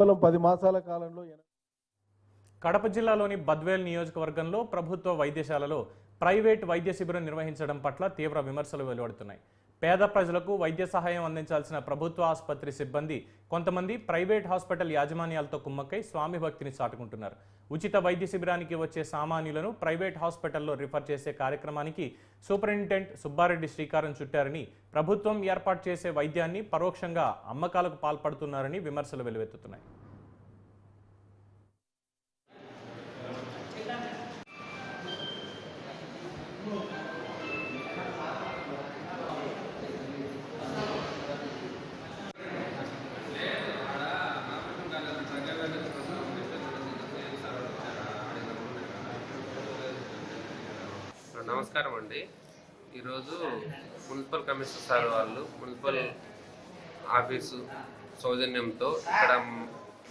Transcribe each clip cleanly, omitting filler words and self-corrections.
కేవలం 10 మాసాల కాలంలో కడప జిల్లాలోని బద్వేల్ నియోజకవర్గంలో ప్రభుత్వ వైద్యశాలలో ప్రైవేట్ వైద్య శిబిరం నిర్వహించడం పట్ల తీవ్ర విమర్శలు వెలువడుతున్నాయి. పేద ప్రజలకు వైద్య సహాయం అందించాల్సిన ప్రభుత్వ ఆసుపత్రి సిబ్బంది కొంతమంది ప్రైవేట్ హాస్పిటల్ యాజమాన్యాలతో కుమ్మక్కై స్వామి భక్తిని చాటుకుంటున్నారు. ఉచిత వైద్య శిబిరానికి వచ్చే సామాన్యులను ప్రైవేట్ హాస్పిటల్లో రిఫర్ చేసే కార్యక్రమానికి సూపరింటెండెంట్ సుబ్బారెడ్డి శ్రీకారం చుట్టారని, ప్రభుత్వం ఏర్పాటు చేసే వైద్యాన్ని పరోక్షంగా అమ్మకాలకు పాల్పడుతున్నారని విమర్శలు వెలువెత్తుతున్నాయి. నమస్కారం అండి. ఈరోజు మున్సిపల్ కమిషనర్ సార్ వాళ్ళు మున్సిపల్ ఆఫీసు సౌజన్యంతో ఇక్కడ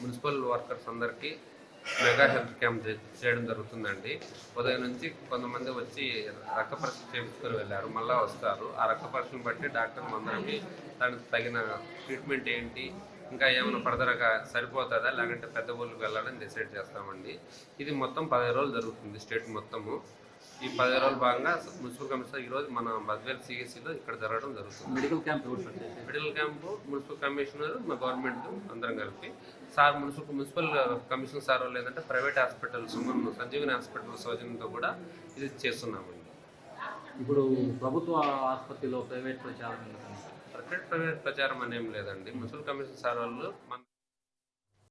మున్సిపల్ వర్కర్స్ అందరికీ మెగా హెల్త్ క్యాంప్ చేయడం జరుగుతుందండి. ఉదయం నుంచి కొంతమంది వచ్చి రక్త పరీక్ష చేయించుకొని వెళ్ళారు, మళ్ళీ వస్తారు. ఆ రక్త పరీక్షను బట్టి డాక్టర్ అందరికీ దానికి తగిన ట్రీట్మెంట్ ఏంటి, ఇంకా ఏమైనా ఫర్దర్గా సరిపోతుందా లేకంటే పెద్ద ఊళ్ళకి వెళ్ళాలని డిసైడ్ చేస్తామండి. ఇది మొత్తం 15 రోజులు జరుగుతుంది స్టేట్ మొత్తము. ఈ 15 రోజుల భాగంగా మున్సిపల్ కమిషనర్ ఈరోజు మన బద్వేల్ సిఎస్సిలో ఇక్కడ జరగడం జరుగుతుంది. మెడికల్ క్యాంపు మున్సిపల్ కమిషనర్ మా గవర్నమెంట్ అందరం కలిపి సార్ మున్సిపల్ కమిషనర్ సార్ వాళ్ళు ఏంటంటే ప్రైవేట్ హాస్పిటల్స్ సంజీవని హాస్పిటల్ సౌజన్యంతో కూడా ఇది చేస్తున్నామండి. ఇప్పుడు ప్రభుత్వ ఆసుపత్రిలో ప్రైవేట్ ప్రచారం ప్రైవేట్ ప్రచారం అనేం లేదండి. మున్సిపల్ కమిషనర్ సార్ వాళ్ళు